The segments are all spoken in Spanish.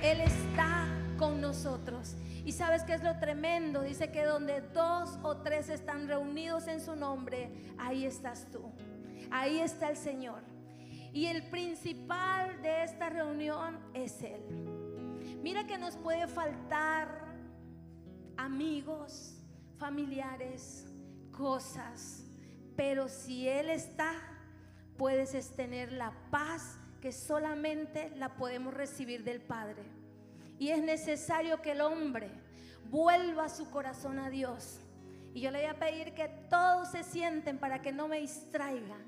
Él está con nosotros. Y ¿sabes qué es lo tremendo? Dice que donde 2 o 3 están reunidos en su nombre, ahí estás tú, ahí está el Señor. Y el principal de esta reunión es Él. Mira que nos puede faltar amigos, familiares, cosas, pero si Él está, puedes tener la paz que solamente la podemos recibir del Padre. Y es necesario que el hombre vuelva su corazón a Dios. Y yo le voy a pedir que todos se sienten para que no me distraigan,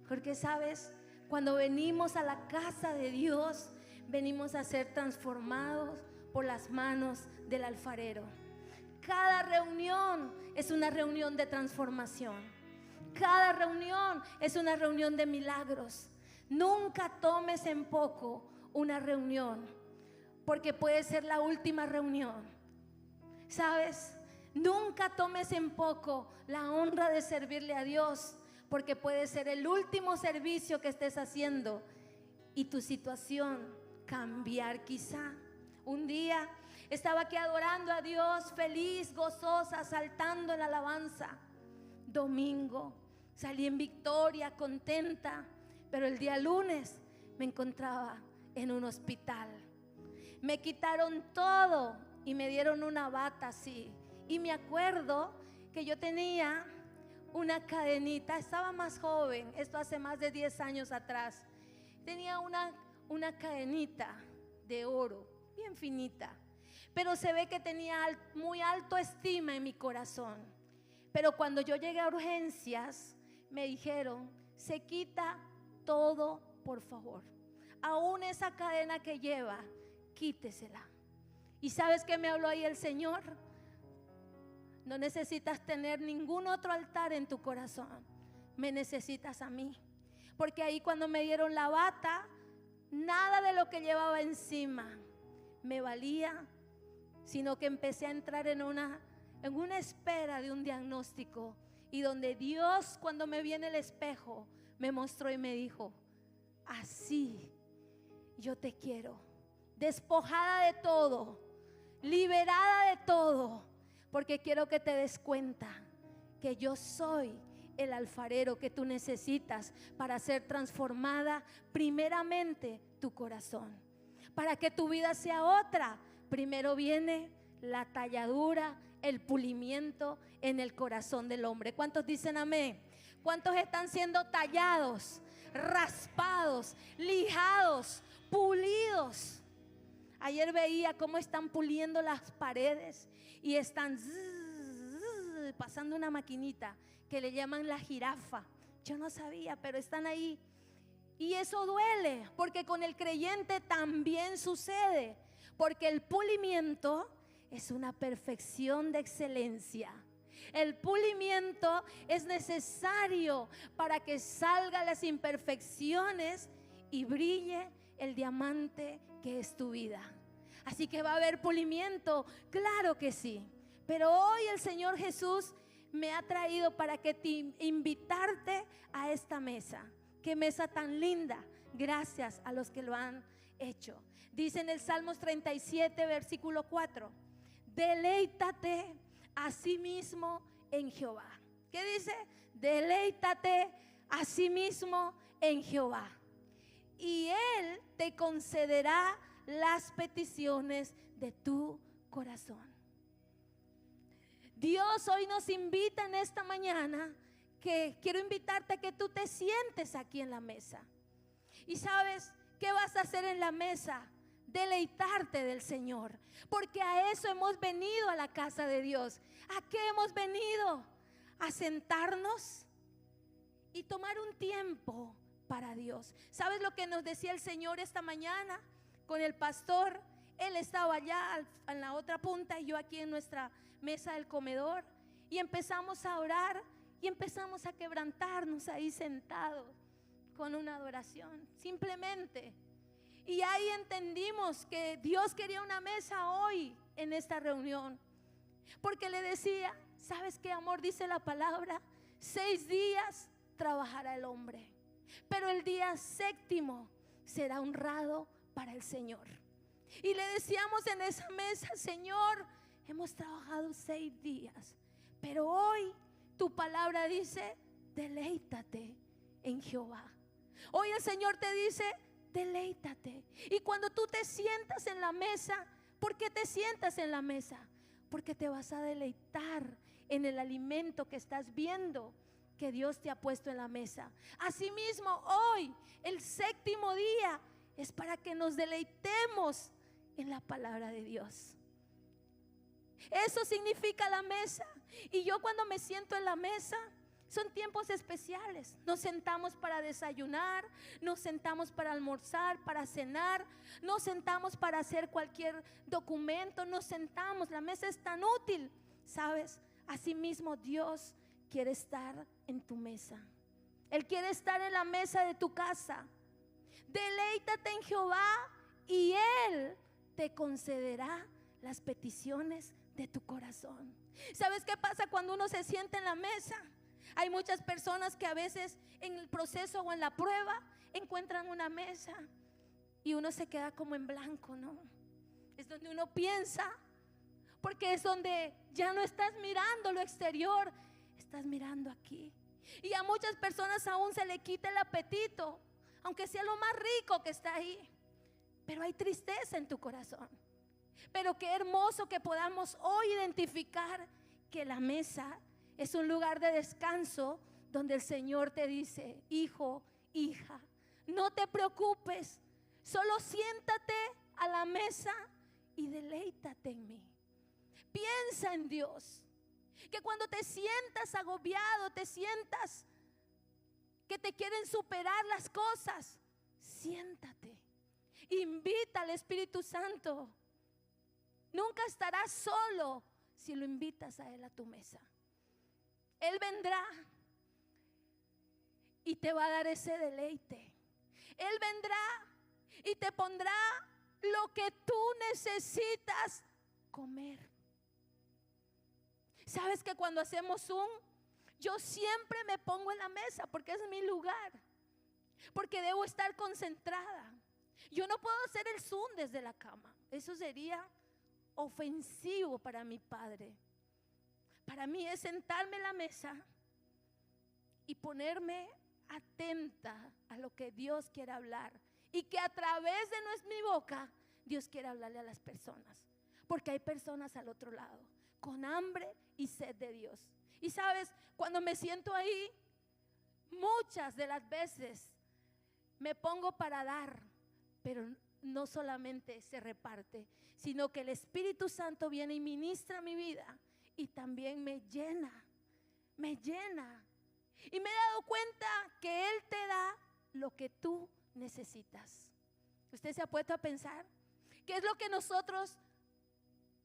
porque sabes, cuando venimos a la casa de Dios, venimos a ser transformados por las manos del alfarero. Cada reunión es una reunión de transformación. Cada reunión es una reunión de milagros. Nunca tomes en poco una reunión, porque puede ser la última reunión. ¿Sabes? Nunca tomes en poco la honra de servirle a Dios, porque puede ser el último servicio que estés haciendo y tu situación cambiar quizá. Un día estaba aquí adorando a Dios, feliz, gozosa, saltando en la alabanza. Domingo salí en victoria, contenta, pero el día lunes me encontraba en un hospital. Me quitaron todo y me dieron una bata así. Y me acuerdo que yo tenía una cadenita, estaba más joven, esto hace más de 10 años atrás. Tenía una cadenita de oro, bien finita, pero se ve que tenía muy alto estima en mi corazón. Pero cuando yo llegué a urgencias, me dijeron: se quita todo, por favor. Aún esa cadena que lleva, quítesela. ¿Y sabes qué me habló ahí el Señor? No necesitas tener ningún otro altar en tu corazón, me necesitas a mí. Porque ahí cuando me dieron la bata, nada de lo que llevaba encima me valía, sino que empecé a entrar en una espera de un diagnóstico. Y donde Dios, cuando me vi en el espejo, me mostró y me dijo: así yo te quiero, despojada de todo, liberada de todo, porque quiero que te des cuenta que yo soy el alfarero que tú necesitas para ser transformada primeramente tu corazón. Para que tu vida sea otra, primero viene la talladura, el pulimiento en el corazón del hombre. ¿Cuántos dicen amén? ¿Cuántos están siendo tallados, raspados, lijados, pulidos? Ayer veía cómo están puliendo las paredes y están pasando una maquinita que le llaman la jirafa. Yo no sabía, pero están ahí. Y eso duele, porque con el creyente también sucede, porque el pulimiento es una perfección de excelencia. El pulimiento es necesario para que salgan las imperfecciones y brille el diamante que es tu vida. Así que va a haber pulimiento, claro que sí. Pero hoy el Señor Jesús me ha traído para que invitarte a esta mesa. Qué mesa tan linda, gracias a los que lo han hecho. Dice en el Salmos 37, versículo 4: deleítate a sí mismo en Jehová. ¿Qué dice? Deleítate a sí mismo en Jehová, y Él te concederá las peticiones de tu corazón. Dios hoy nos invita en esta mañana, que quiero invitarte a que tú te sientes aquí en la mesa. ¿Y sabes qué vas a hacer en la mesa? Deleitarte del Señor, porque a eso hemos venido a la casa de Dios. ¿A qué hemos venido? A sentarnos y tomar un tiempo para Dios. ¿Sabes lo que nos decía el Señor esta mañana con el pastor? Él estaba allá en la otra punta y yo aquí en nuestra mesa del comedor, y empezamos a orar y empezamos a quebrantarnos ahí sentados con una adoración, simplemente. Y ahí entendimos que Dios quería una mesa hoy en esta reunión, porque le decía: ¿sabes qué, amor? Dice la palabra: 6 días trabajará el hombre, pero el día séptimo será honrado para el Señor. Y le decíamos en esa mesa: Señor, hemos trabajado 6 días, pero hoy tu palabra dice: deleítate en Jehová. Hoy el Señor te dice: deleítate. Y cuando tú te sientas en la mesa, ¿por qué te sientas en la mesa? Porque te vas a deleitar en el alimento que estás viendo que Dios te ha puesto en la mesa. Asimismo, hoy, el 7º día, es para que nos deleitemos en la palabra de Dios. Eso significa la mesa. Y yo, cuando me siento en la mesa, son tiempos especiales. Nos sentamos para desayunar, nos sentamos para almorzar, para cenar, nos sentamos para hacer cualquier documento, nos sentamos. La mesa es tan útil, ¿sabes? Asimismo, Dios quiere estar en tu mesa. Él quiere estar en la mesa de tu casa. Deleítate en Jehová y Él te concederá las peticiones de tu corazón. ¿Sabes qué pasa cuando uno se sienta en la mesa? Hay muchas personas que a veces en el proceso o en la prueba encuentran una mesa y uno se queda como en blanco, ¿no? Es donde uno piensa, porque es donde ya no estás mirando lo exterior, estás mirando aquí. Y a muchas personas aún se le quita el apetito, aunque sea lo más rico que está ahí, pero hay tristeza en tu corazón. Pero qué hermoso que podamos hoy identificar que la mesa es un lugar de descanso donde el Señor te dice: hijo, hija, no te preocupes, solo siéntate a la mesa y deleítate en mí. Piensa en Dios. Que cuando te sientas agobiado, te sientas que te quieren superar las cosas, siéntate, invita al Espíritu Santo. Nunca estarás solo si lo invitas a Él a tu mesa. Él vendrá y te va a dar ese deleite. Él vendrá y te pondrá lo que tú necesitas comer. Sabes que cuando hacemos Zoom, yo siempre me pongo en la mesa porque es mi lugar, porque debo estar concentrada. Yo no puedo hacer el Zoom desde la cama. Eso sería ofensivo para mi Padre. Para mí es sentarme en la mesa y ponerme atenta a lo que Dios quiere hablar, y que a través de mi boca Dios quiere hablarle a las personas, porque hay personas al otro lado con hambre y sed de Dios. Y sabes, cuando me siento ahí, muchas de las veces me pongo para dar, pero no solamente se reparte, sino que el Espíritu Santo viene y ministra mi vida y también me llena. Y me he dado cuenta que Él te da lo que tú necesitas. ¿Usted se ha puesto a pensar qué es lo que nosotros,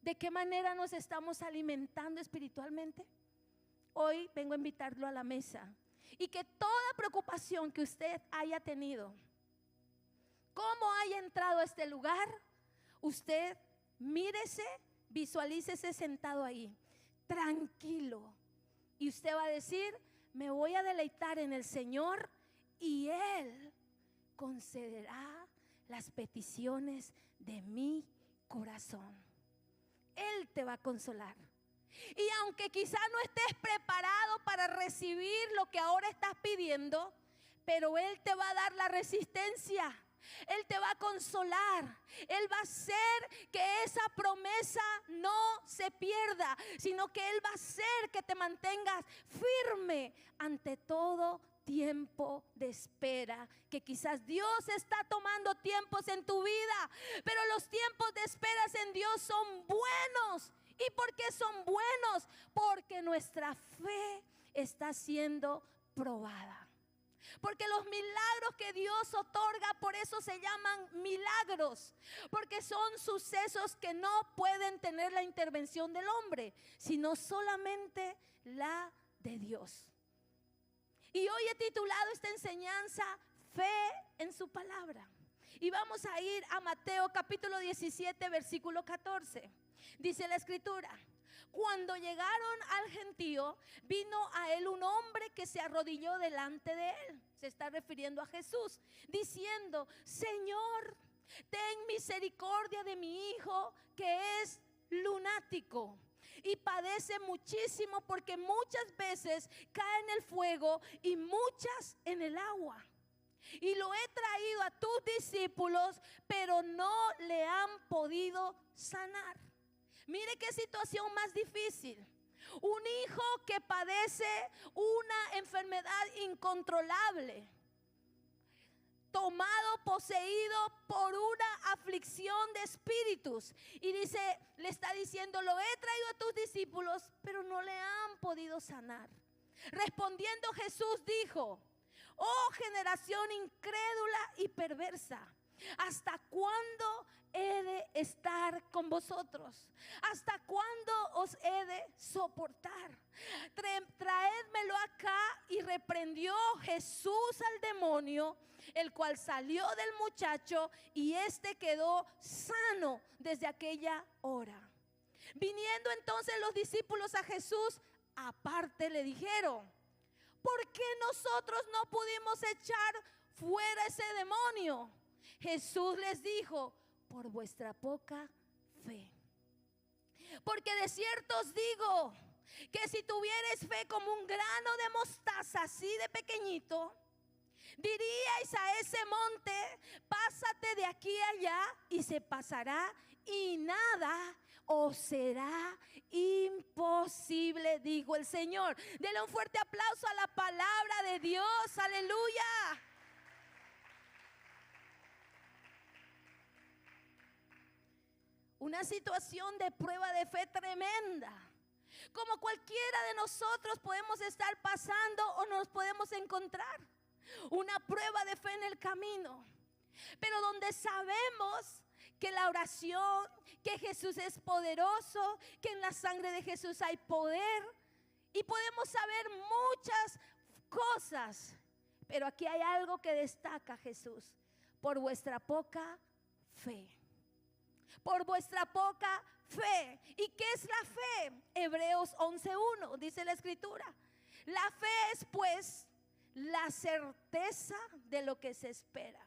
de qué manera nos estamos alimentando espiritualmente? Hoy vengo a invitarlo a la mesa, y que toda preocupación que usted haya tenido, cómo haya entrado a este lugar, usted mírese, visualícese sentado ahí, tranquilo, y usted va a decir: me voy a deleitar en el Señor y Él concederá las peticiones de mi corazón. Él te va a consolar. Y aunque quizás no estés preparado para recibir lo que ahora estás pidiendo, pero Él te va a dar la resistencia. Él te va a consolar. Él va a hacer que esa promesa no se pierda, sino que Él va a hacer que te mantengas firme ante todo tiempo de espera. Que quizás Dios está tomando tiempos en tu vida, pero los tiempos de esperas en Dios son buenos. ¿Y por qué son buenos? Porque nuestra fe está siendo probada. Porque los milagros que Dios otorga, por eso se llaman milagros, porque son sucesos que no pueden tener la intervención del hombre, sino solamente la de Dios. Y hoy he titulado esta enseñanza Fe en su palabra. Y vamos a ir a Mateo capítulo 17, versículo 14. Dice la escritura: cuando llegaron al gentío, vino a él un hombre que se arrodilló delante de él. Se está refiriendo a Jesús, diciendo: Señor, Ten misericordia de mi hijo que es lunático y padece muchísimo, porque muchas veces cae en el fuego y muchas en el agua. Y lo he traído a tus discípulos, pero no le han podido sanar. Mire qué situación más difícil. Un hijo que padece una enfermedad incontrolable, tomado, poseído por una aflicción de espíritus. Y dice, le está diciendo, lo he traído a tus discípulos, pero no le han podido sanar. Respondiendo Jesús dijo: oh generación incrédula y perversa, ¿hasta cuándo he de estar con vosotros? ¿Hasta cuándo os he de soportar? Traédmelo acá. Y reprendió Jesús al demonio, el cual salió del muchacho, y éste quedó sano desde aquella hora. Viniendo entonces los discípulos a Jesús aparte, le dijeron: ¿por qué nosotros no pudimos echar fuera ese demonio? Jesús les dijo: por vuestra poca fe. Porque de cierto os digo que si tuvierais fe como un grano de mostaza, así de pequeñito, diríais a ese monte: pásate de aquí a allá, y se pasará, y nada os será imposible, dijo el Señor. Denle un fuerte aplauso a la palabra de Dios. Aleluya. Una situación de prueba de fe tremenda, como cualquiera de nosotros podemos estar pasando o nos podemos encontrar. Una prueba de fe en el camino, pero donde sabemos que la oración, que Jesús es poderoso, que en la sangre de Jesús hay poder, y podemos saber muchas cosas. Pero aquí hay algo que destaca Jesús: por vuestra poca fe. Por vuestra poca fe. ¿Y qué es la fe? Hebreos 11:1 dice la escritura: la fe es pues la certeza de lo que se espera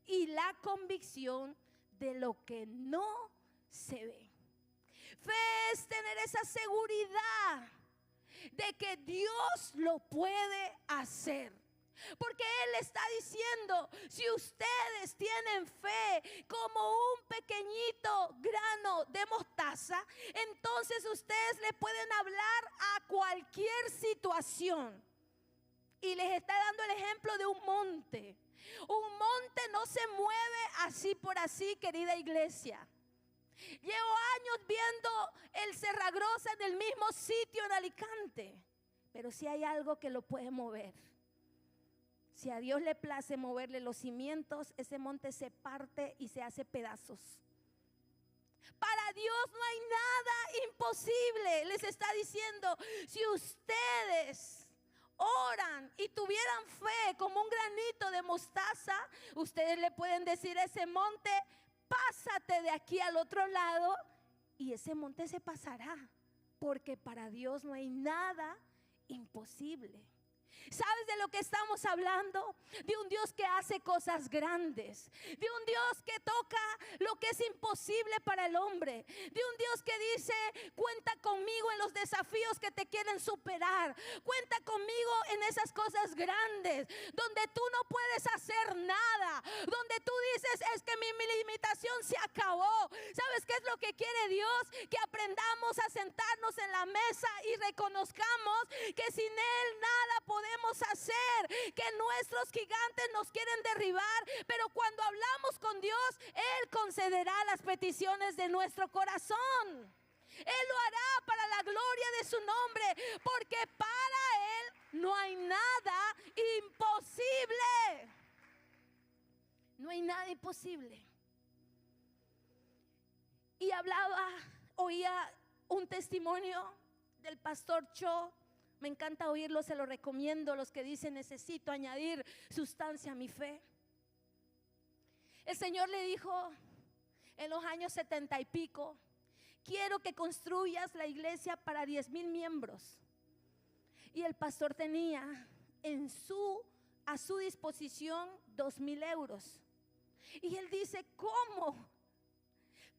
y la convicción de lo que no se ve. Fe es tener esa seguridad de que Dios lo puede hacer. Porque Él está diciendo: si ustedes tienen fe como un pequeñito grano de mostaza, entonces ustedes le pueden hablar a cualquier situación. Y les está dando el ejemplo de un monte. Un monte no se mueve así por así, querida iglesia. Llevo años viendo el Cerragrosa en el mismo sitio en Alicante, pero si hay algo que lo puede mover. Si a Dios le place moverle los cimientos, ese monte se parte y se hace pedazos. Para Dios no hay nada imposible. Les está diciendo: si ustedes oran y tuvieran fe como un granito de mostaza, ustedes le pueden decir a ese monte: pásate de aquí al otro lado, y ese monte se pasará. Porque para Dios no hay nada imposible. ¿Sabes de lo que estamos hablando? De un Dios que hace cosas grandes, de un Dios que toca lo que es imposible para el hombre, de un Dios que dice: cuenta conmigo en los desafíos que te quieren superar, cuenta conmigo en esas cosas grandes donde tú no puedes hacer nada, donde tú dices: es que mi limitación se acabó. ¿Sabes qué es lo que quiere Dios? Que aprendamos a sentarnos en la mesa y reconozcamos que sin Él nada podemos hacer, que nuestros gigantes nos quieren derribar, pero cuando hablamos con Dios, Él concederá las peticiones de nuestro corazón. Él lo hará para la gloria de su nombre, porque para Él no hay nada imposible. No hay nada imposible. Y oía un testimonio del pastor Cho. Me encanta oírlo, se lo recomiendo. Los que dicen: necesito añadir sustancia a mi fe. El Señor le dijo en los años 70 y pico: quiero que construyas la iglesia para 10,000 miembros. Y el pastor tenía a su disposición 2,000 euros. Y él dice, ¿cómo?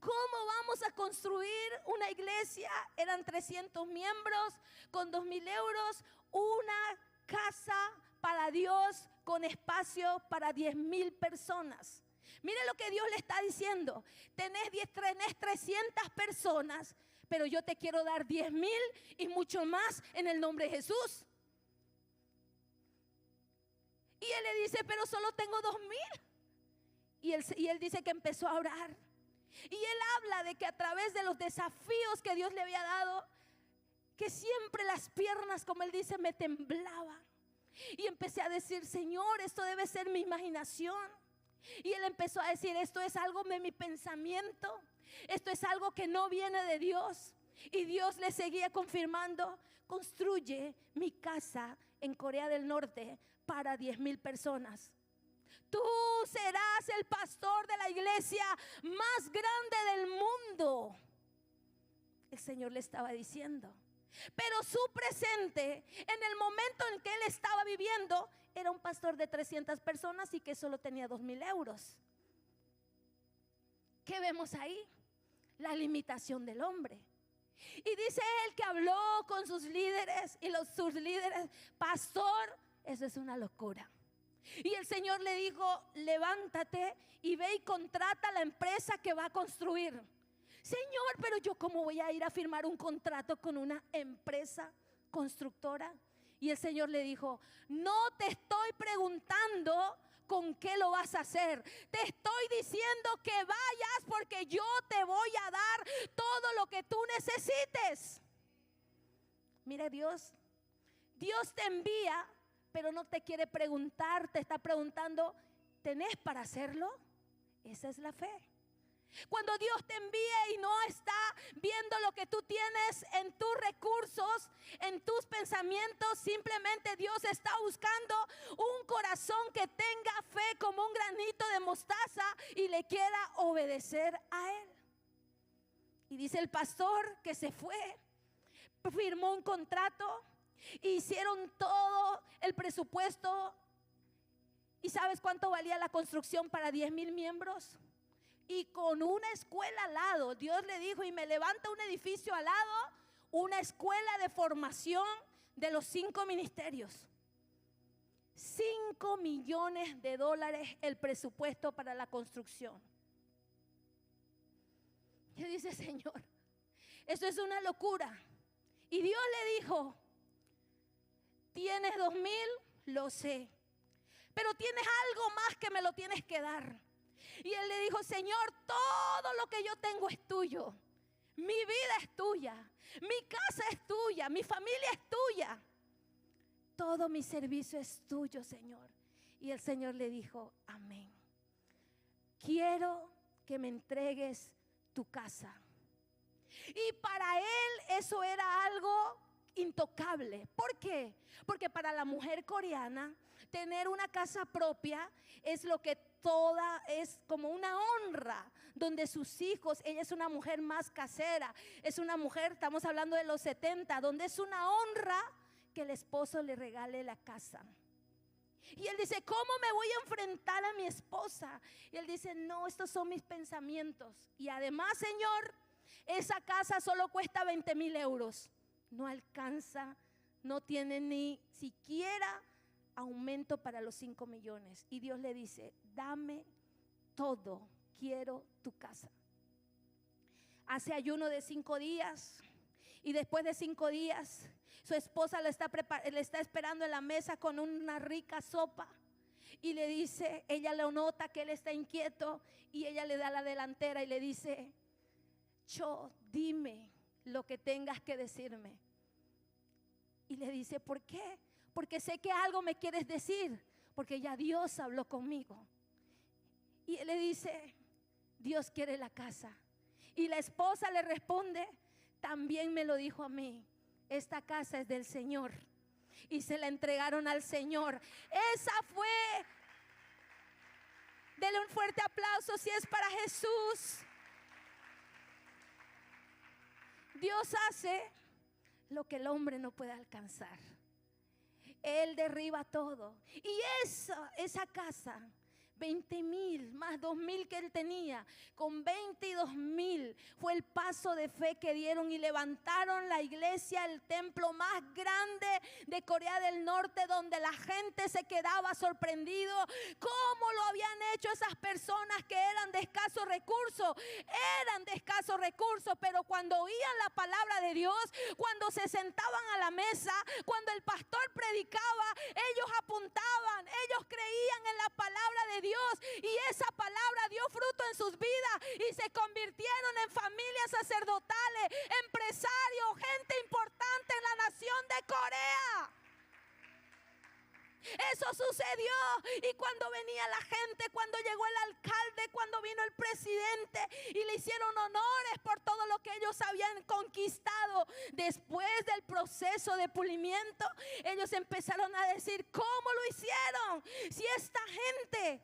¿Cómo vamos a construir una iglesia? Eran 300 miembros con 2,000 euros, una casa para Dios con espacio para 10,000 personas. Mire lo que Dios le está diciendo. Tenés 300 personas, pero yo te quiero dar 10,000 y mucho más en el nombre de Jesús. Y él le dice, pero solo tengo 2,000. Y él dice que empezó a orar. Y él habla de que a través de los desafíos que Dios le había dado, que siempre las piernas, como él dice, me temblaban. Y empecé a decir, Señor, esto debe ser mi imaginación. Y él empezó a decir, esto es algo de mi pensamiento, esto es algo que no viene de Dios. Y Dios le seguía confirmando, construye mi casa en Corea del Norte para 10,000 personas. Tú serás el pastor de la iglesia más grande del mundo. El Señor le estaba diciendo. Pero su presente, en el momento en que él estaba viviendo, era un pastor de 300 personas y que solo tenía 2,000 euros. ¿Qué vemos ahí? La limitación del hombre. Y dice él que habló con sus líderes y sus líderes, pastor, eso es una locura. Y el Señor le dijo, levántate y ve y contrata la empresa que va a construir. Señor, pero yo cómo voy a ir a firmar un contrato con una empresa constructora. Y el Señor le dijo, no te estoy preguntando con qué lo vas a hacer. Te estoy diciendo que vayas porque yo te voy a dar todo lo que tú necesites. Mire, Dios te envía, pero no te quiere preguntar, te está preguntando, ¿tenés para hacerlo? Esa es la fe. Cuando Dios te envía y no está viendo lo que tú tienes en tus recursos, en tus pensamientos, simplemente Dios está buscando un corazón que tenga fe como un granito de mostaza y le quiera obedecer a Él. Y dice el pastor que se fue, firmó un contrato, hicieron todo el presupuesto. ¿Y sabes cuánto valía la construcción para 10,000 miembros? Y con una escuela al lado. Dios le dijo, y me levanta un edificio al lado, una escuela de formación de los 5 ministerios. 5 millones de dólares el presupuesto para la construcción. Y dice, Señor, eso es una locura. Y Dios le dijo, tienes 2,000, lo sé, pero tienes algo más que me lo tienes que dar. Y él le dijo, Señor, todo lo que yo tengo es tuyo. Mi vida es tuya, mi casa es tuya, mi familia es tuya. Todo mi servicio es tuyo, Señor. Y el Señor le dijo, amén. Quiero que me entregues tu casa. Y para él eso era algo intocable. ¿Por qué? Porque para la mujer coreana tener una casa propia es lo que es como una honra, donde sus hijos, ella es una mujer más casera, es una mujer, estamos hablando de los 70, donde es una honra que el esposo le regale la casa. Y él dice, ¿cómo me voy a enfrentar a mi esposa? Y él dice, no, estos son mis pensamientos. Y además, Señor, esa casa solo cuesta 20,000 euros. No alcanza, no tiene ni siquiera aumento para los 5 millones. Y Dios le dice, dame todo, quiero tu casa. Hace ayuno de 5 días. Y después de 5 días, su esposa le está esperando en la mesa con una rica sopa. Y le dice, ella le nota que él está inquieto. Y ella le da la delantera y le dice, dime lo que tengas que decirme. Y le dice, ¿por qué? Porque sé que algo me quieres decir, porque ya Dios habló conmigo. Y él le dice, Dios quiere la casa. Y la esposa le responde, también me lo dijo a mí, esta casa es del Señor. Y se la entregaron al Señor. Esa fue, denle un fuerte aplauso si es para Jesús. Dios hace lo que el hombre no puede alcanzar. Él derriba todo. Y esa casa 20,000 más 2,000 que él tenía, con 22,000 fue el paso de fe que dieron y levantaron la iglesia, el templo más grande de Corea del Norte, donde la gente se quedaba sorprendido cómo lo habían hecho esas personas que eran de escasos recursos, pero cuando oían la palabra de Dios, cuando se sentaban a la mesa, cuando el pastor predicaba, ellos apuntaban, ellos creían en la palabra de Dios, y esa palabra dio fruto en sus vidas y se convirtieron en familias sacerdotales, empresarios, gente importante en la nación de Corea. Eso sucedió, y cuando venía la gente, cuando llegó el alcalde, cuando vino el presidente y le hicieron honores por todo lo que ellos habían conquistado, después del proceso de pulimiento, ellos empezaron a decir: ¿cómo lo hicieron? Si esta gente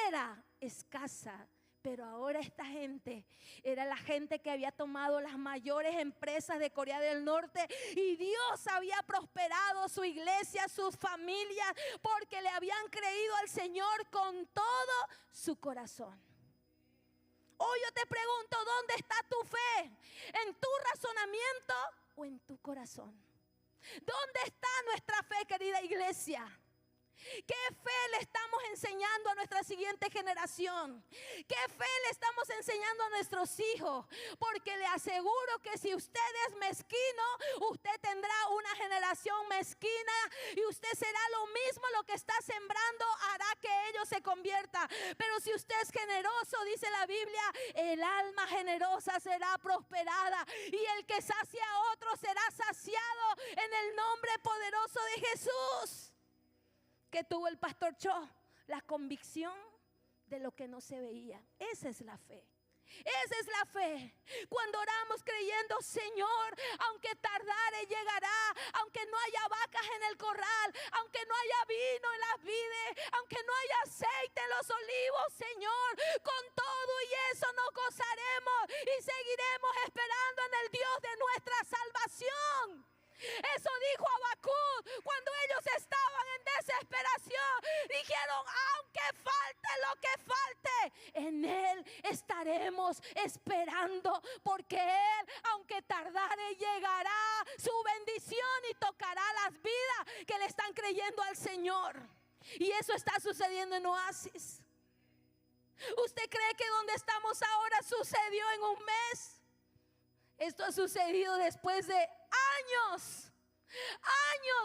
era escasa, pero ahora esta gente era la gente que había tomado las mayores empresas de Corea del Norte, y Dios había prosperado su iglesia, sus familias, porque le habían creído al Señor con todo su corazón. Hoy yo te pregunto, ¿dónde está tu fe? ¿En tu razonamiento o en tu corazón? ¿Dónde está nuestra fe, querida iglesia? ¿Qué fe le estamos enseñando a nuestra siguiente generación? ¿Qué fe le estamos enseñando a nuestros hijos? Porque le aseguro que si usted es mezquino, usted tendrá una generación mezquina, y usted será lo mismo. Lo que está sembrando hará que ellos se conviertan. Pero si usted es generoso, dice la Biblia, el alma generosa será prosperada, y el que sacia a otro será saciado, en el nombre poderoso de Jesús. Que tuvo el pastor Cho, la convicción de lo que no se veía. Esa es la fe. Esa es la fe. Cuando oramos creyendo: Señor, aunque tardare llegará, aunque no haya vacas en el corral, aunque no haya vino en las vides, aunque no haya aceite en los olivos, Señor, con todo y eso nos gozaremos y seguiremos esperando en el Dios de nuestra salvación. Eso dijo Habacuc cuando ellos estaban en desesperación. Dijeron: aunque falte lo que falte, en Él estaremos esperando, porque Él, aunque tardare, llegará su bendición y tocará las vidas que le están creyendo al Señor. Y eso está sucediendo en Oasis. ¿Usted cree que donde estamos ahora sucedió en un mes? Esto ha sucedido después de años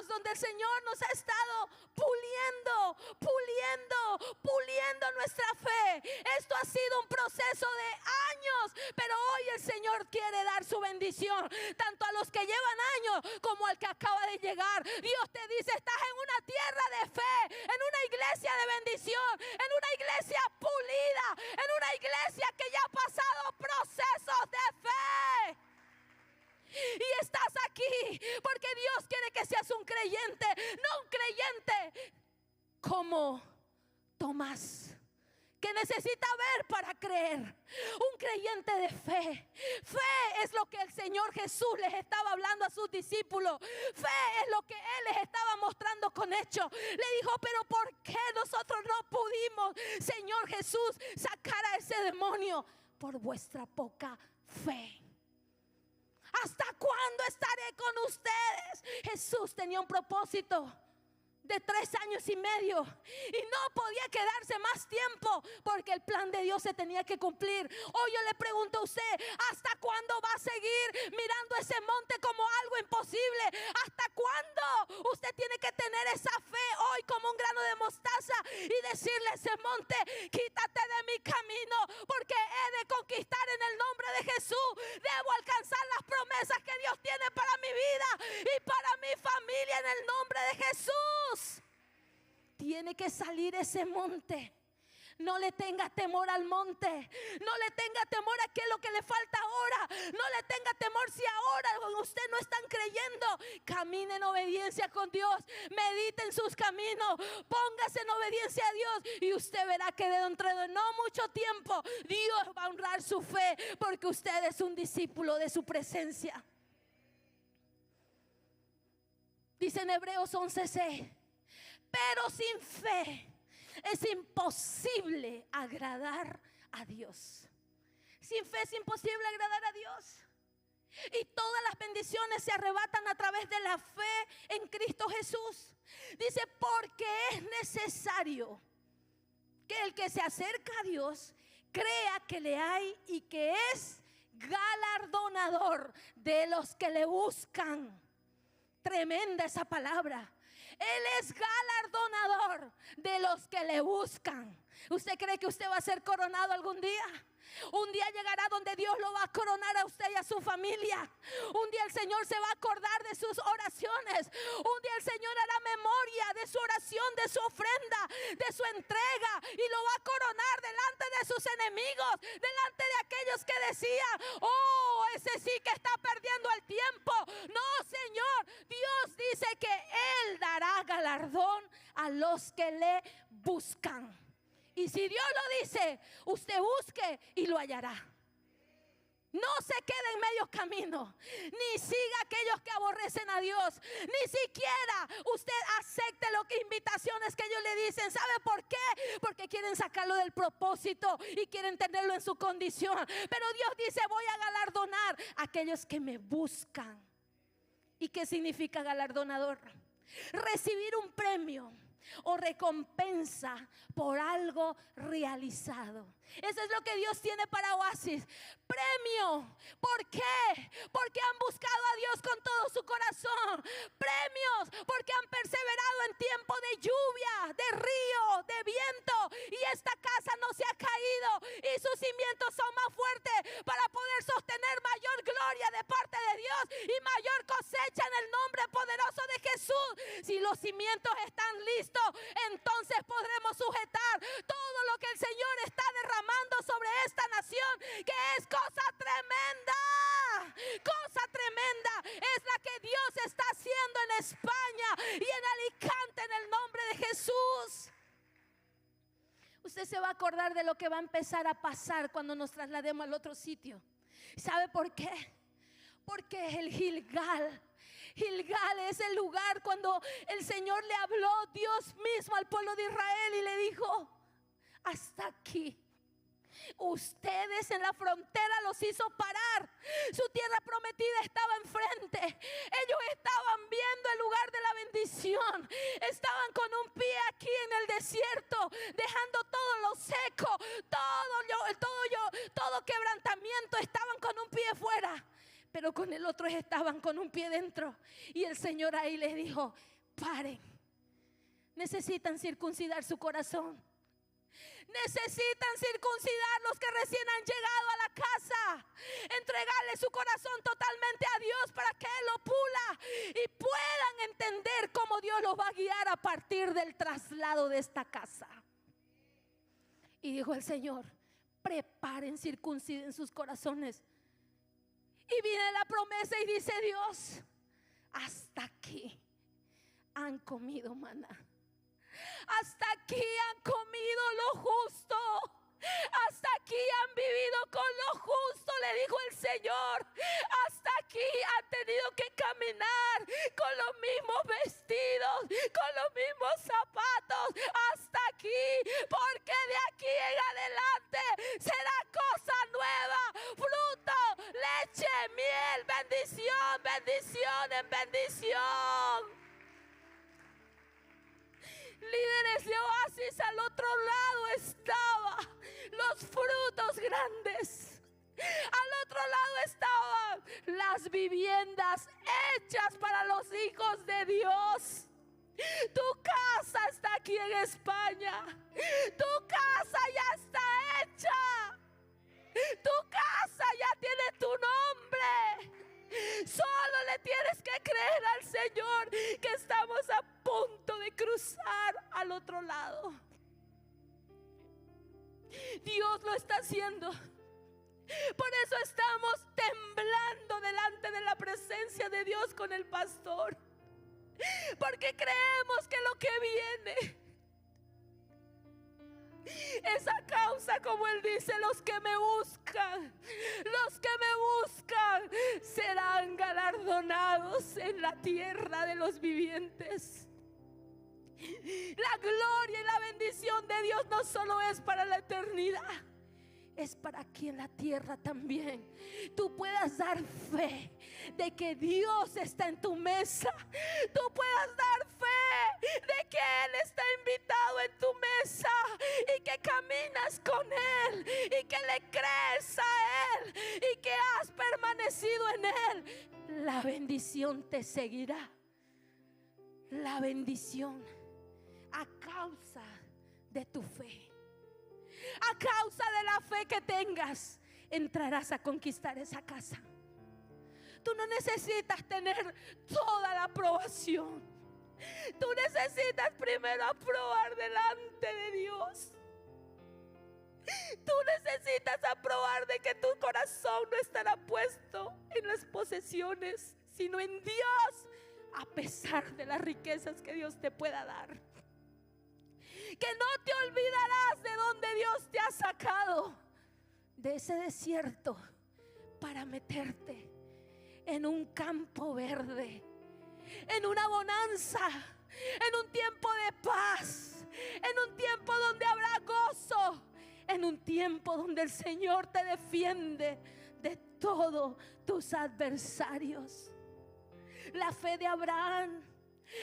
donde el Señor nos ha estado puliendo nuestra fe. Esto ha sido un proceso de años, pero hoy el Señor quiere dar su bendición tanto a los que llevan años como al que acaba de llegar. Dios te dice: estás en una tierra de fe, en una iglesia de bendición, en una iglesia pulida, en una iglesia que ya ha pasado procesos de fe. Y estás aquí porque Dios quiere que seas un creyente, no un creyente como Tomás, que necesita ver para creer. Un creyente de fe. Fe es lo que el Señor Jesús les estaba hablando a sus discípulos. Fe es lo que Él les estaba mostrando con hechos. Le dijo: pero ¿por qué nosotros no pudimos, Señor Jesús, sacar a ese demonio? Por vuestra poca fe. ¿Hasta cuándo estaré con ustedes? Jesús tenía un propósito de 3 años y medio y no podía quedarse más tiempo, porque el plan de Dios se tenía que cumplir. Hoy yo le pregunto a usted: ¿hasta cuándo va a seguir mirando ese monte como algo imposible? ¿Hasta cuándo usted tiene que tener esa fe hoy como un grano de mostaza y decirle a ese monte: quítate de mi camino, porque he de conquistar en el nombre de Jesús? Debo alcanzar las promesas que Dios tiene para mi vida y para mi familia en el nombre de Jesús. Tiene que salir ese monte. No le tenga temor al monte. No le tenga temor a qué es lo que le falta ahora. No le tenga temor si ahora usted no están creyendo. Camine en obediencia con Dios. Medite en sus caminos. Póngase en obediencia a Dios. Y usted verá que dentro de no mucho tiempo Dios va a honrar su fe, porque usted es un discípulo de su presencia. Dice en Hebreos 11:6: pero sin fe es imposible agradar a Dios. Sin fe es imposible agradar a Dios. Y todas las bendiciones se arrebatan a través de la fe en Cristo Jesús. Dice, porque es necesario que el que se acerca a Dios crea que le hay y que es galardonador de los que le buscan. Tremenda esa palabra. Él es galardonador de los que le buscan. ¿Usted cree que usted va a ser coronado algún día? Un día llegará donde Dios lo va a coronar a usted y a su familia. Un día el Señor se va a acordar de sus oraciones. Un día el Señor hará memoria de su oración, de su ofrenda, de su entrega, y lo va a coronar delante de sus enemigos, delante de aquellos que decían: oh, ese sí que está perdiendo el tiempo. No, Señor, Dios dice que Él dará galardón a los que le buscan. Y si Dios lo dice, usted busque y lo hallará. No se quede en medio camino, ni siga a aquellos que aborrecen a Dios, ni siquiera usted acepte las invitaciones que ellos le dicen. ¿Sabe por qué? Porque quieren sacarlo del propósito y quieren tenerlo en su condición. Pero Dios dice: voy a galardonar a aquellos que me buscan. ¿Y qué significa galardonador? Recibir un premio o recompensa por algo realizado. Eso es lo que Dios tiene para Oasis. Premio. ¿Por qué? Porque han buscado a Dios con todo su corazón. Premios porque han perseverado en tiempo de lluvia, de río, de viento, y esta casa no se ha caído y sus cimientos son más fuertes para poder sostener mayor gloria de parte de Dios y mayor cosecha en el nombre poderoso de Jesús. Si los cimientos están listos, entonces podremos sujetar todo lo que el Señor está derramando sobre esta nación, que es cosa tremenda. Cosa tremenda es la que Dios está haciendo en España y en Alicante, en el nombre de Jesús. Usted se va a acordar de lo que va a empezar a pasar cuando nos traslademos al otro sitio. ¿Sabe por qué? Porque es el Gilgal. Gilgal es el lugar cuando el Señor le habló, Dios mismo, al pueblo de Israel, y le dijo: hasta aquí. Ustedes en la frontera los hizo parar. Su tierra prometida estaba enfrente. Ellos estaban viendo el lugar de la bendición. Estaban con un pie aquí en el desierto, dejando todo lo seco, todo quebrantamiento. Estaban con un pie fuera, pero con el otro estaban con un pie dentro. Y el Señor ahí les dijo: paren. Necesitan circuncidar su corazón. Necesitan circuncidar los que recién han llegado a la casa. Entregarle su corazón totalmente a Dios para que Él lo pula y puedan entender cómo Dios los va a guiar a partir del traslado de esta casa. Y dijo el Señor: preparen, circunciden sus corazones. Y viene la promesa y dice Dios: hasta aquí han comido maná. Hasta aquí han comido lo justo. Hasta aquí han vivido con lo justo, le dijo el Señor. Hasta aquí han tenido que caminar con los mismos vestidos, con los mismos zapatos. Hasta aquí, porque de aquí en adelante será cosa nueva, fruto, leche, miel, bendición, bendición en bendición. Líderes de Oasis, al otro lado estaban los frutos grandes. Al otro lado estaban las viviendas hechas para los hijos de Dios. Tu casa está aquí en España. Tu casa ya está hecha. Tu casa ya tiene tu nombre. Solo le tienes que creer al Señor que estamos a punto de cruzar al otro lado. Dios lo está haciendo. Por eso estamos temblando delante de la presencia de Dios con el pastor, porque creemos que lo que viene es a causa, como él dice, los que me buscan serán galardonados en la tierra de los vivientes. La gloria y la bendición de Dios no solo es para la eternidad, es para aquí en la tierra también. Tú puedas dar fe de que Dios está en tu mesa. Tú puedas dar fe de que Él está invitado en tu mesa y que caminas con Él y que le crees a Él y que has permanecido en Él. La bendición te seguirá. La bendición a causa de tu fe. A causa de la fe que tengas, entrarás a conquistar esa casa. Tú no necesitas tener toda la aprobación. Tú necesitas primero aprobar delante de Dios. Tú necesitas aprobar de que tu corazón no estará puesto en las posesiones, sino en Dios, a pesar de las riquezas que Dios te pueda dar. Que no te olvidarás de donde Dios te ha sacado, de ese desierto, para meterte en un campo verde, en una bonanza, en un tiempo de paz, en un tiempo donde habrá gozo, en un tiempo donde el Señor te defiende de todos tus adversarios. La fe de Abraham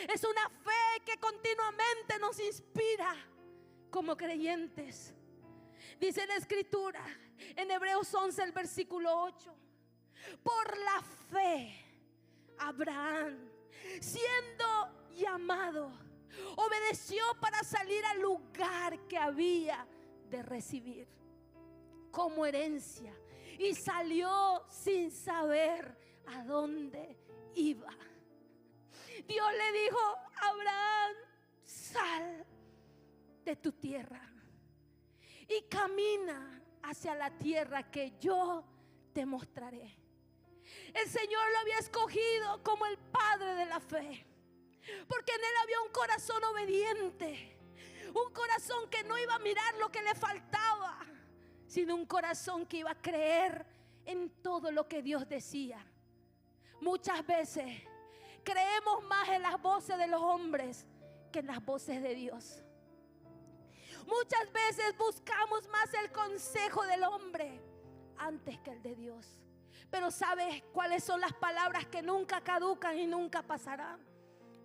es una fe que continuamente nos inspira como creyentes. Dice la Escritura en Hebreos 11, el versículo 8: por la fe Abraham, siendo llamado, obedeció para salir al lugar que había de recibir como herencia, y salió sin saber a dónde iba. Dios le dijo: Abraham, sal de tu tierra y camina hacia la tierra que yo te mostraré. El Señor lo había escogido como el padre de la fe, porque en él había un corazón obediente, un corazón que no iba a mirar lo que le faltaba, sino un corazón que iba a creer en todo lo que Dios decía. Muchas veces creemos más en las voces de los hombres que en las voces de Dios. Muchas veces buscamos más el consejo del hombre antes que el de Dios. Pero ¿sabes cuáles son las palabras que nunca caducan y nunca pasarán?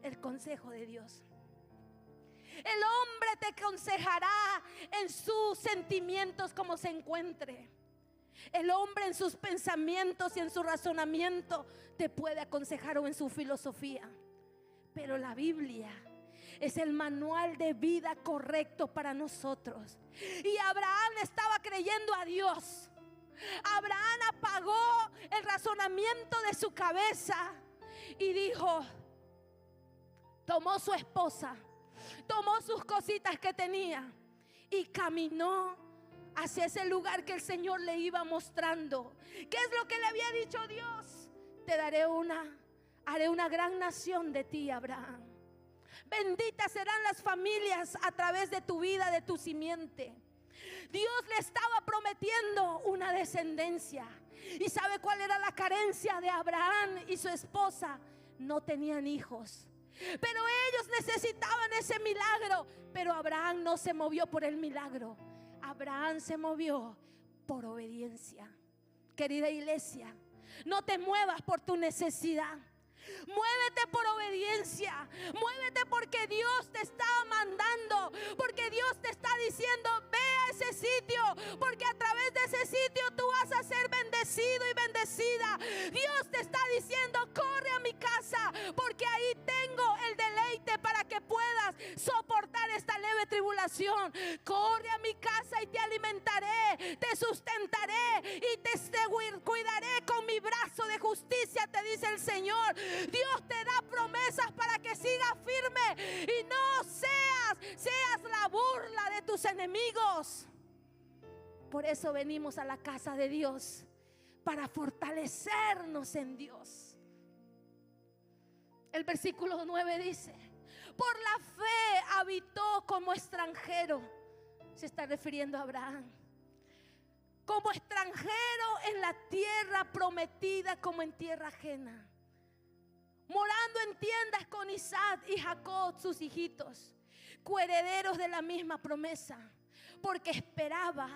El consejo de Dios. El hombre te aconsejará en sus sentimientos como se encuentre. El hombre en sus pensamientos y en su razonamiento te puede aconsejar, o en su filosofía. Pero la Biblia es el manual de vida correcto para nosotros. Y Abraham estaba creyendo a Dios. Abraham apagó el razonamiento de su cabeza y dijo, tomó su esposa, tomó sus cositas que tenía y caminó hacia ese lugar que el Señor le iba mostrando. ¿Qué es lo que le había dicho Dios? Haré una gran nación de ti, Abraham. Benditas serán las familias a través de tu vida, de tu simiente. Dios le estaba prometiendo una descendencia. ¿Y sabe cuál era la carencia de Abraham y su esposa? No tenían hijos. Pero ellos necesitaban ese milagro. Pero Abraham no se movió por el milagro. Abraham se movió por obediencia. Querida iglesia, no te muevas por tu necesidad. Muévete por obediencia. Muévete porque Dios te está mandando, porque Dios te está diciendo: ve a ese sitio, porque a través de ese sitio tú vas a ser bendecido y bendecida. Dios te está diciendo: corre a mi casa, porque ahí tengo el deleite para que puedas soportar esta leve tribulación. Corre a mi casa y te alimentaré, te sustentaré y te cuidaré con mi brazo de justicia, te dice el Señor. Dios te da promesas para que sigas firme y no seas la burla de tus enemigos. Por eso venimos a la casa de Dios, para fortalecernos en Dios. El versículo 9 dice: por la fe habitó como extranjero. Se está refiriendo a Abraham. Como extranjero en la tierra prometida, como en tierra ajena, morando en tiendas con Isaac y Jacob, sus hijitos, coherederos de la misma promesa, porque esperaba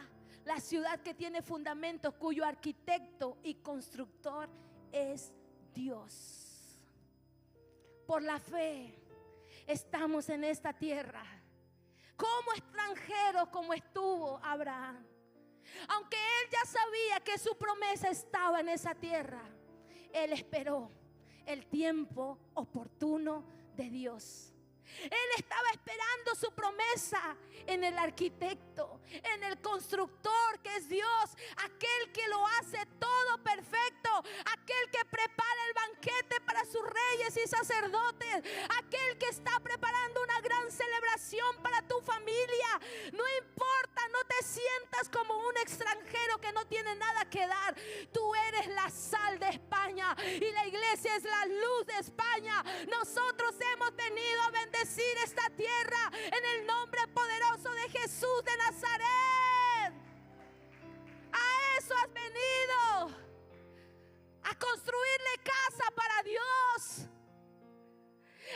la ciudad que tiene fundamentos, cuyo arquitecto y constructor es Dios. Por la fe estamos en esta tierra como extranjeros, como estuvo Abraham. Aunque él ya sabía que su promesa estaba en esa tierra, él esperó el tiempo oportuno de Dios. Él estaba esperando su promesa en el arquitecto, en el constructor que es Dios, aquel que lo hace todo perfecto, aquel que prepara el banquete para sus reyes y sacerdotes, aquel que está preparando una gran celebración para tu familia. No importa, no te sientas como un extranjero que no tiene nada que dar. Tú eres la sal de España y la iglesia es la luz de España. Nosotros hemos venido a bendecir esta tierra en el nombre poderoso de Jesús de Nazaret. A eso has venido, a construirle casa para Dios.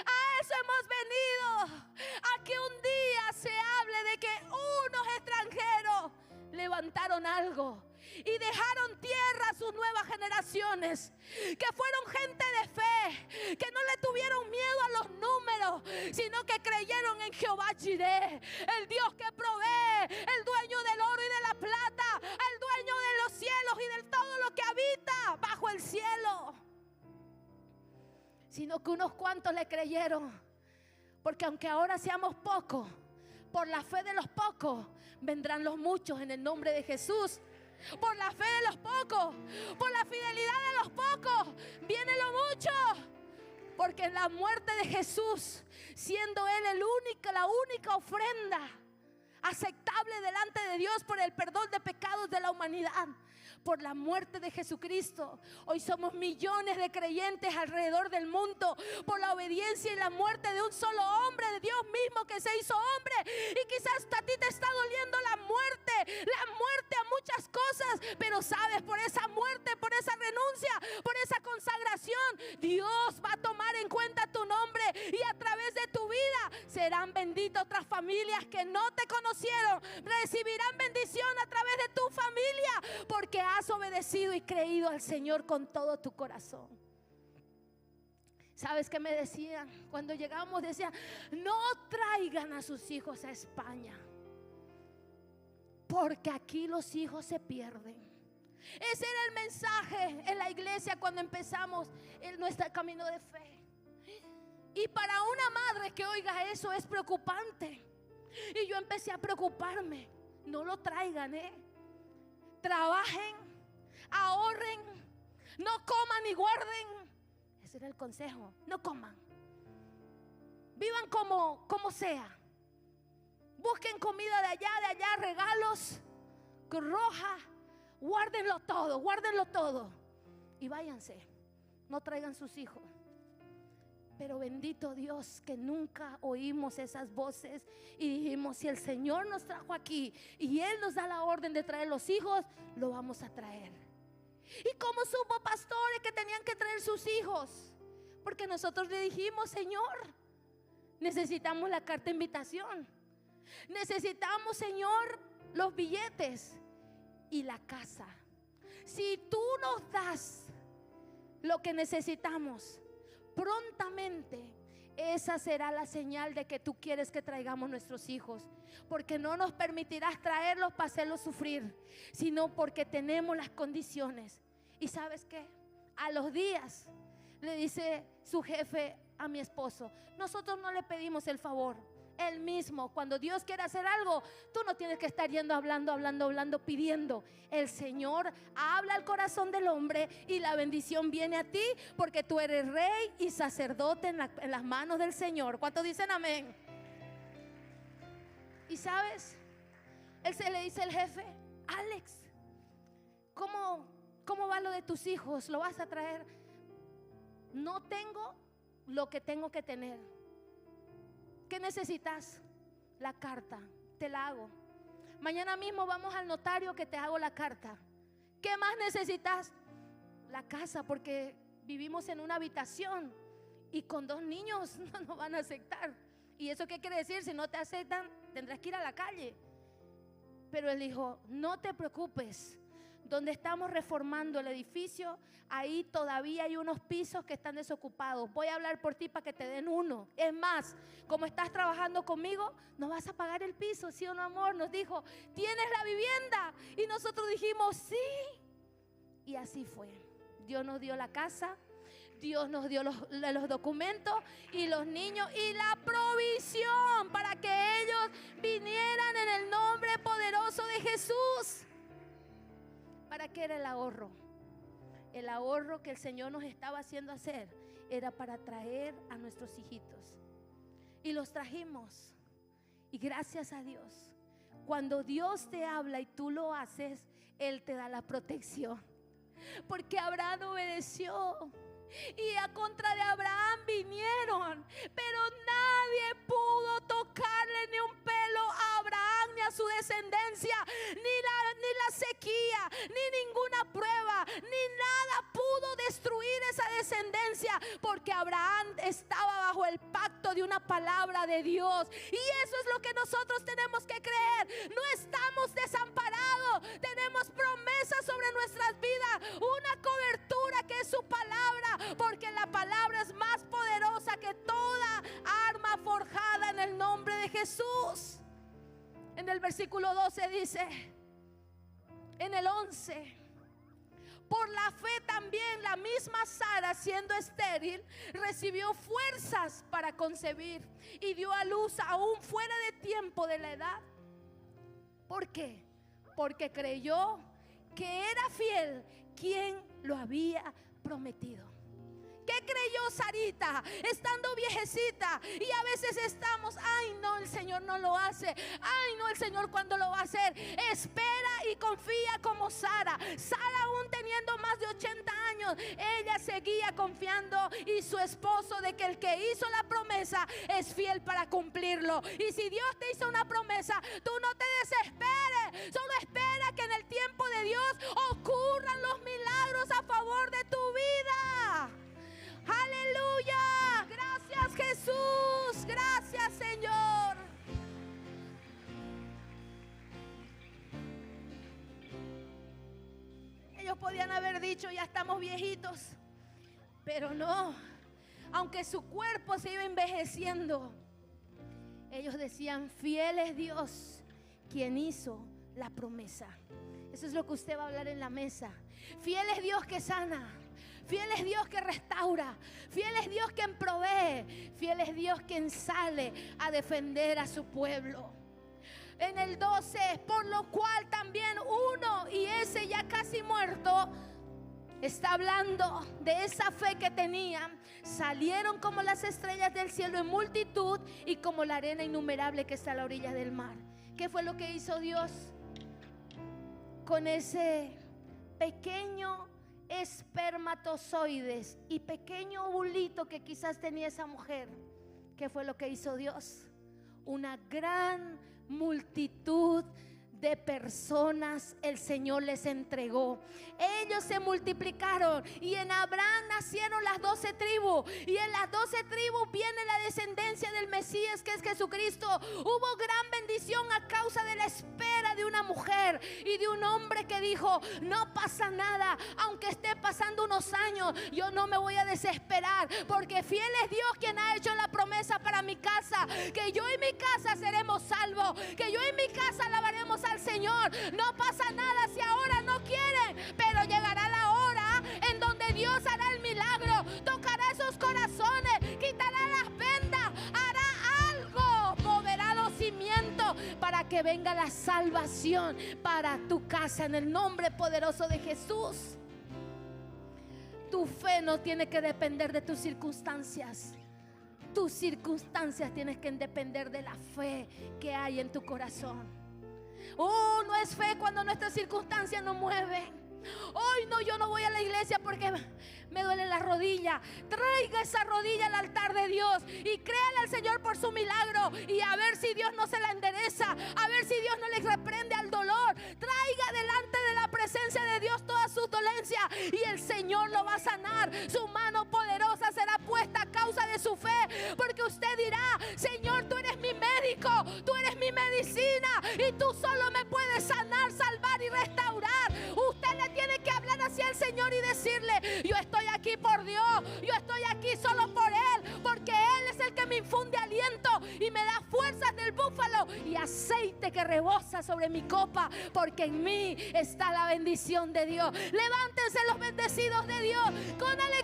A eso hemos venido, a que un día se hable de que unos extranjeros levantaron algo y dejaron tierra a sus nuevas generaciones, que fueron gente de fe, que no le tuvieron miedo a los números, sino que creyeron en Jehová Jireh, el Dios que provee, el dueño del oro y de la plata, el dueño de los cielos y de todo lo que habita bajo el cielo. Sino que unos cuantos le creyeron, porque aunque ahora seamos pocos, por la fe de los pocos vendrán los muchos en el nombre de Jesús. Por la fe de los pocos, por la fidelidad de los pocos, viene lo mucho. Porque en la muerte de Jesús, siendo Él la única ofrenda aceptable delante de Dios por el perdón de pecados de la humanidad, por la muerte de Jesucristo, hoy somos millones de creyentes alrededor del mundo, por la obediencia y la muerte de un solo hombre, de Dios mismo que se hizo hombre. Y quizás a ti te está doliendo la muerte a muchas cosas, pero sabes, por esa muerte, por esa renuncia, por esa consagración, Dios va a tomar en cuenta tu nombre, y a través de tu vida serán benditas otras familias que no te conocieron, recibirán bendición a través de tu familia, porque has obedecido y creído al Señor con todo tu corazón. ¿Sabes qué me decían? Cuando llegábamos decían: no traigan a sus hijos a España, porque aquí los hijos se pierden. Ese era el mensaje en la iglesia cuando empezamos en nuestro camino de fe. Y para una madre que oiga eso es preocupante. Y yo empecé a preocuparme. No lo traigan, trabajen, ahorren, no coman ni guarden. Ese era el consejo: no coman, vivan como sea. Busquen comida de allá, regalos, roja, guárdenlo todo y váyanse. No traigan sus hijos. Pero bendito Dios que nunca oímos esas voces y dijimos: si el Señor nos trajo aquí y Él nos da la orden de traer los hijos, lo vamos a traer. ¿Y cómo supo pastores que tenían que traer sus hijos? Porque nosotros le dijimos: Señor, necesitamos la carta de invitación, necesitamos, Señor, los billetes y la casa. Si tú nos das lo que necesitamos, prontamente esa será la señal de que tú quieres que traigamos nuestros hijos, porque no nos permitirás traerlos para hacerlos sufrir, sino porque tenemos las condiciones. ¿Y sabes qué? A los días le dice su jefe a mi esposo: nosotros no le pedimos el favor, Él mismo, cuando Dios quiere hacer algo, tú no tienes que estar yendo hablando, pidiendo. El Señor habla al corazón del hombre y la bendición viene a ti, porque tú eres rey y sacerdote en las manos del Señor. ¿Cuántos dicen amén? Y sabes, él se le dice al jefe: Alex, ¿cómo va lo de tus hijos? ¿Lo vas a traer? No tengo lo que tengo que tener. ¿Qué necesitas? La carta, te la hago. Mañana mismo vamos al notario que te hago la carta. ¿Qué más necesitas? La casa, porque vivimos en una habitación y con 2 niños no nos van a aceptar. ¿Y eso qué quiere decir? Si no te aceptan, tendrás que ir a la calle. Pero él dijo, no te preocupes. Donde estamos reformando el edificio, ahí todavía hay unos pisos que están desocupados. Voy a hablar por ti para que te den uno. Es más, como estás trabajando conmigo, no vas a pagar el piso, ¿sí o no, amor? Nos dijo, ¿tienes la vivienda? Y nosotros dijimos, sí. Y así fue. Dios nos dio la casa, Dios nos dio los documentos y los niños y la provisión para que ellos vinieran en el nombre poderoso de Jesús. ¿Para qué era el ahorro? El ahorro que el Señor nos estaba haciendo hacer era para traer a nuestros hijitos. Y los trajimos. Y gracias a Dios, cuando Dios te habla y tú lo haces, Él te da la protección. Porque Abraham obedeció. Y a contra de Abraham vinieron, pero nadie pudo tocarle ni un pelo a Abraham ni a su descendencia, ni la sequía, ni ninguna prueba, ni nada pudo destruir esa descendencia, porque Abraham estaba bajo el pacto de una palabra de Dios. Y eso es lo que nosotros tenemos que creer. No estamos desamparados, tenemos promesas sobre nuestras vidas, una cobertura que es su palabra. Porque la palabra es más poderosa que toda arma forjada en el nombre de Jesús. En el versículo 12 dice, en el 11, por la fe también la misma Sara, siendo estéril, recibió fuerzas para concebir y dio a luz aún fuera de tiempo de la edad. ¿Por qué? Porque creyó que era fiel quien lo había prometido. ¿Qué creyó Sarita estando viejecita? Y a veces estamos, ay no, el Señor no lo hace. Ay no, el Señor cuándo lo va a hacer. Espera y confía como Sara. Sara aún teniendo más de 80 años, ella seguía confiando, y su esposo, de que el que hizo la promesa es fiel para cumplirlo. Y si Dios te hizo una promesa, tú no te desesperes. Solo espera que en el tiempo de Dios ocurran los milagros a favor de tu vida. Aleluya, gracias Jesús, gracias Señor. Ellos podían haber dicho, ya estamos viejitos, pero no, aunque su cuerpo se iba envejeciendo, ellos decían, fiel es Dios quien hizo la promesa. Eso es lo que usted va a hablar en la mesa. Fiel es Dios que sana. Fiel es Dios que restaura. Fiel es Dios quien provee. Fiel es Dios quien sale a defender a su pueblo. En el 12, por lo cual también uno, y ese ya casi muerto, está hablando de esa fe que tenían. Salieron como las estrellas del cielo en multitud y como la arena innumerable que está a la orilla del mar. ¿Qué fue lo que hizo Dios con ese pequeño espermatozoides y pequeño ovulito que quizás tenía esa mujer? ¿Qué fue lo que hizo Dios? Una gran multitud de personas el Señor les entregó. Ellos se multiplicaron y en Abraham nacieron las 12 tribus, y en las 12 tribus viene la descendencia del Mesías, que es Jesucristo. Hubo gran bendición a causa de la espera de una mujer y de un hombre que dijo, no pasa nada, aunque esté pasando unos años, yo no me voy a desesperar, porque fiel es Dios quien ha hecho la promesa para mi casa, que yo y mi casa seremos salvos, que yo y mi casa alabaremos al Señor. No pasa nada si ahora no quieren, pero llegará la hora en donde Dios hará el milagro, tocará esos corazones, quitará las vendas, hará algo, moverá los cimientos para que venga la salvación para tu casa en el nombre poderoso de Jesús. Tu fe no tiene que depender de tus circunstancias. Tus circunstancias tienen que depender de la fe que hay en tu corazón. Oh, no es fe cuando nuestras circunstancias nos mueven. Hoy no, yo no voy a la iglesia porque me duele la rodilla. Traiga esa rodilla al altar de Dios y créale al Señor por su milagro, y a ver si Dios no se la endereza, a ver si Dios no le reprende al dolor. Traiga delante de la presencia de Dios toda su dolencia y el Señor lo va a sanar. Su mano poderosa será puesta a causa de su fe, porque usted dirá, Señor, tú Señor y decirle: yo estoy aquí por Dios, yo estoy aquí solo por Él, porque Él es el que me infunde aliento y me da fuerzas del búfalo y aceite que rebosa sobre mi copa, porque en mí está la bendición de Dios. Levántense los bendecidos de Dios con alegría.